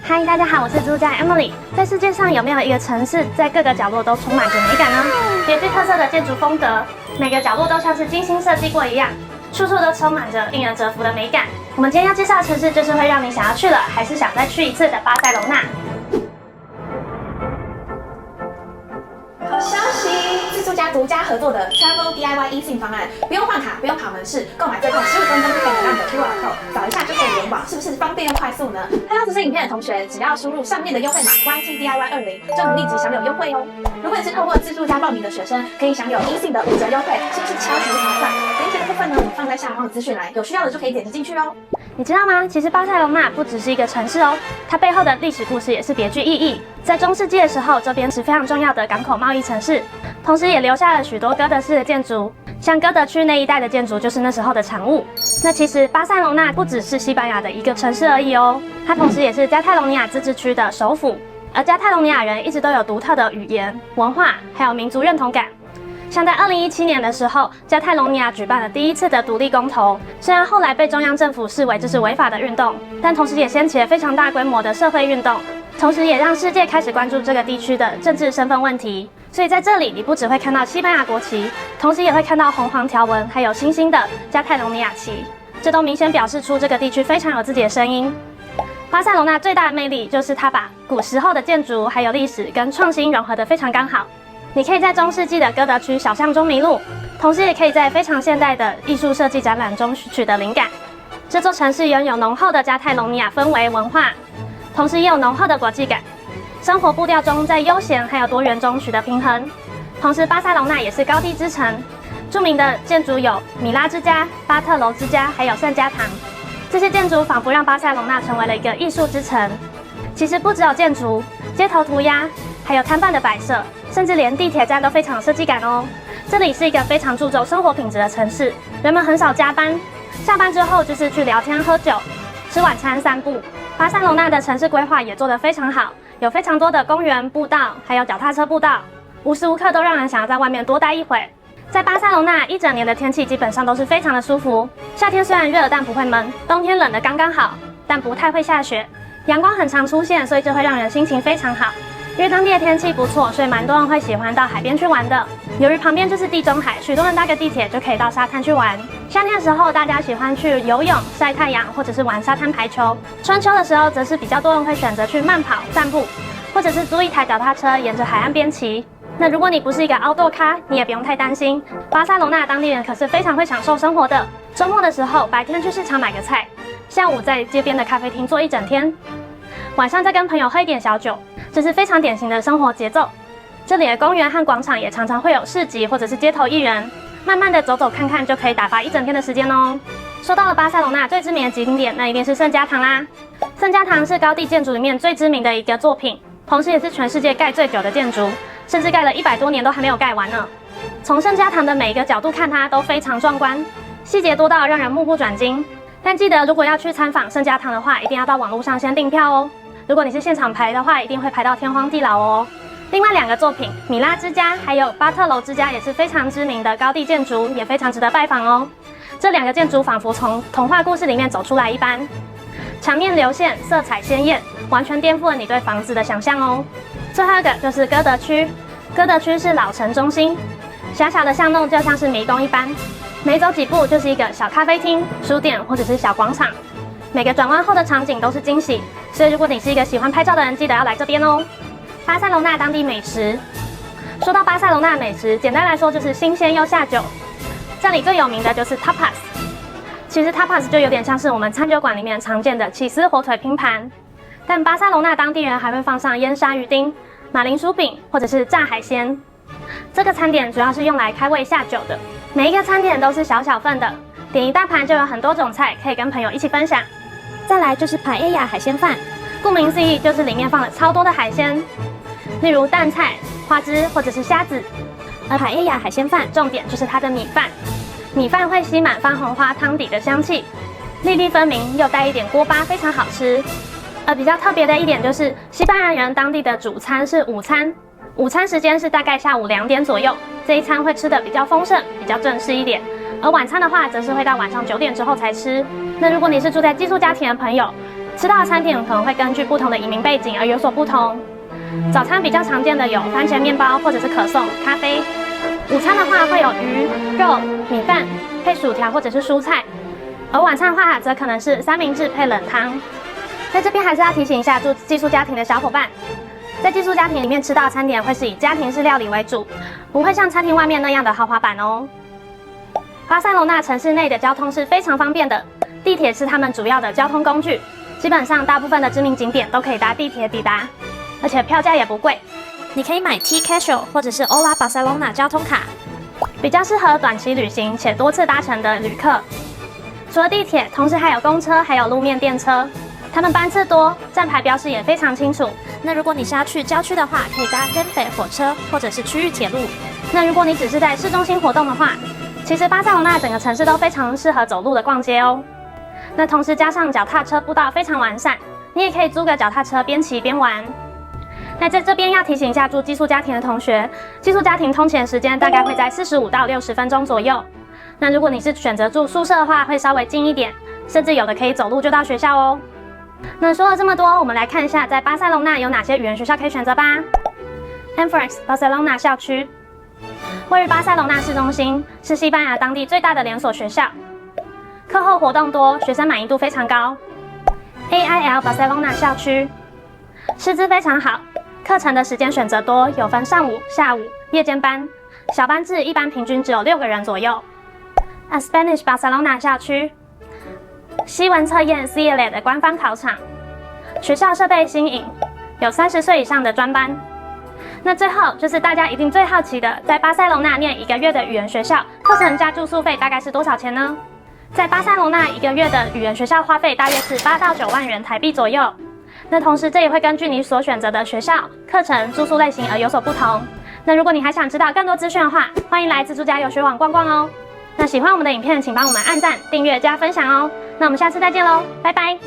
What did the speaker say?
嗨，大家好，我是住家 Emily。在世界上有没有一个城市在各个角落都充满着美感呢？别具特色的建筑风格，每个角落都像是精心设计过一样，处处都充满着令人折服的美感。我们今天要介绍的城市就是会让你想要去了，还是想再去一次的巴塞隆纳。好消息！自助家独家合作的 Travel DIY eSIM 方案，不用换卡，不用跑门市，购买最快15分钟就可以拿到你的 QR code， 扫一下就可以联网，是不是方便又快速呢？看到这支影片的同学，只要输入上面的优惠码 YTDIY20，就能立即享有优惠哦。如果你是透过自助家报名的学生，可以享有eSIM的5折优惠，是不是超级划算？链接的部分呢，我们放在下方的资讯栏，有需要的就可以点击进去哦。你知道吗？其实巴塞隆纳不只是一个城市哦，它背后的历史故事也是别具意义。在中世纪的时候，这边是非常重要的港口贸易城市，同时也留下了许多哥德式的建筑，像哥德区那一带的建筑就是那时候的产物。那其实巴塞隆纳不只是西班牙的一个城市而已哦，它同时也是加泰隆尼亚自治区的首府，而加泰隆尼亚人一直都有独特的语言、文化，还有民族认同感。像在2017年的时候，加泰隆尼亚举办了第一次的独立公投，虽然后来被中央政府视为这是违法的运动，但同时也掀起了非常大规模的社会运动，同时也让世界开始关注这个地区的政治身份问题。所以在这里，你不只会看到西班牙国旗，同时也会看到红黄条纹，还有星星的加泰隆尼亚旗，这都明显表示出这个地区非常有自己的声音。巴塞隆纳最大的魅力就是它把古时候的建筑还有历史跟创新融合得非常刚好。你可以在中世纪的哥德区小巷中迷路，同时也可以在非常现代的艺术设计展览中取得灵感。这座城市拥有浓厚的加泰隆尼亚氛围文化，同时也有浓厚的国际感。生活步调中在悠闲还有多元中取得平衡。同时，巴塞隆纳也是高地之城，著名的建筑有米拉之家、巴特楼之家，还有圣家堂。这些建筑仿佛让巴塞隆纳成为了一个艺术之城。其实不只有建筑，街头涂鸦，还有摊贩的摆设，甚至连地铁站都非常有设计感哦。这里是一个非常注重生活品质的城市，人们很少加班，下班之后就是去聊天、喝酒、吃晚餐、散步。巴塞隆纳的城市规划也做得非常好，有非常多的公园、步道，还有脚踏车步道，无时无刻都让人想要在外面多待一会。在巴塞隆纳一整年的天气基本上都是非常的舒服，夏天虽然热但不会闷，冬天冷得刚刚好，但不太会下雪，阳光很常出现，所以这会让人心情非常好。因为当地的天气不错，所以蛮多人会喜欢到海边去玩的。由于旁边就是地中海，许多人搭个地铁就可以到沙滩去玩。夏天的时候，大家喜欢去游泳、晒太阳，或者是玩沙滩排球。春秋的时候，则是比较多人会选择去慢跑、散步，或者是租一台脚踏车沿着海岸边骑。那如果你不是一个 outdoor 咖，你也不用太担心，巴塞隆纳当地人可是非常会享受生活的。周末的时候，白天去市场买个菜，下午在街边的咖啡厅坐一整天，晚上再跟朋友喝一点小酒，这是非常典型的生活节奏。这里的公园和广场也常常会有市集或者是街头艺人，慢慢的走走看看就可以打发一整天的时间哦。说到了巴塞隆纳最知名的景点，那一定是圣家堂啦。圣家堂是高地建筑里面最知名的一个作品，同时也是全世界盖最久的建筑，甚至盖了100多年都还没有盖完呢。从圣家堂的每一个角度看它都非常壮观，细节多到让人目不转睛。但记得如果要去参访圣家堂的话，一定要到网络上先订票哦。如果你是现场排的话，一定会排到天荒地老哦。另外2个作品，米拉之家还有巴特楼之家也是非常知名的高地建筑，也非常值得拜访哦。这2个建筑仿佛从童话故事里面走出来一般，墙面流线，色彩鲜艳，完全颠覆了你对房子的想象哦。最后一个就是哥德区，哥德区是老城中心，狭小的巷弄就像是迷宫一般，每走几步就是一个小咖啡厅、书店或者是小广场。每个转弯后的场景都是惊喜，所以如果你是一个喜欢拍照的人，记得要来这边哦。巴塞隆纳当地美食，说到巴塞隆纳美食，简单来说就是新鲜又下酒。这里最有名的就是 tapas， 其实 tapas 就有点像是我们餐酒馆里面常见的起司火腿拼盘，但巴塞隆纳当地人还会放上腌鲨鱼丁、马铃薯饼或者是炸海鲜。这个餐点主要是用来开胃下酒的，每一个餐点都是小小份的，点一大盘就有很多种菜可以跟朋友一起分享。再来就是帕耶亚海鲜饭，顾名思义就是里面放了超多的海鲜，例如蛋菜、花枝或者是虾子。而帕耶亚海鲜饭重点就是它的米饭，米饭会吸满番红花汤底的香气，粒粒分明又带一点锅巴，非常好吃。而比较特别的一点就是西班牙人当地的主餐是午餐，午餐时间是大概下午2点左右，这一餐会吃得比较丰盛，比较正式一点。而晚餐的话，则是会到晚上9点之后才吃。那如果你是住在寄宿家庭的朋友，吃到的餐点可能会根据不同的移民背景而有所不同。早餐比较常见的有番茄面包或者是可颂、咖啡。午餐的话会有鱼、肉、米饭配薯条或者是蔬菜，而晚餐的话则可能是三明治配冷汤。在这边还是要提醒一下住寄宿家庭的小伙伴，在寄宿家庭里面吃到的餐点会是以家庭式料理为主，不会像餐厅外面那样的豪华版哦。巴塞罗那城市内的交通是非常方便的，地铁是他们主要的交通工具，基本上大部分的知名景点都可以搭地铁抵达，而且票价也不贵。你可以买 T-Casual 或者是 Hola Barcelona 交通卡，比较适合短期旅行且多次搭乘的旅客。除了地铁，同时还有公车，还有路面电车，它们班次多，站牌标示也非常清楚。那如果你是要去郊区的话，可以搭 Renfe 火车或者是区域铁路。那如果你只是在市中心活动的话，其实巴塞罗那整个城市都非常适合走路的逛街哦。那同时加上脚踏车步道非常完善，你也可以租个脚踏车边骑边玩。那在这边要提醒一下住寄宿家庭的同学，寄宿家庭通勤时间大概会在45到60分钟左右。那如果你是选择住宿舍的话，会稍微近一点，甚至有的可以走路就到学校哦。那说了这么多，我们来看一下在巴塞隆纳有哪些语言学校可以选择吧。Enfrix 巴塞隆纳校区位于巴塞隆纳市中心，是西班牙当地最大的连锁学校，课后活动多，学生满意度非常高。AIL 巴塞隆纳校区师资非常好，课程的时间选择多，有分上午、下午、夜间班，小班制一般平均只有6个人左右。Spanish 巴塞隆纳校区西文测验 CLE 的官方考场，学校设备新颖，有30岁以上的专班。那最后就是大家一定最好奇的，在巴塞隆纳念1个月的语言学校，课程加住宿费大概是多少钱呢？在巴塞隆纳1个月的语言学校花费大约是8到9万元台币左右。那同时这也会根据你所选择的学校、课程、住宿类型而有所不同。那如果你还想知道更多资讯的话，欢迎来自助加游学网逛逛哦。那喜欢我们的影片，请帮我们按赞、订阅、加分享哦。那我们下次再见喽，拜拜。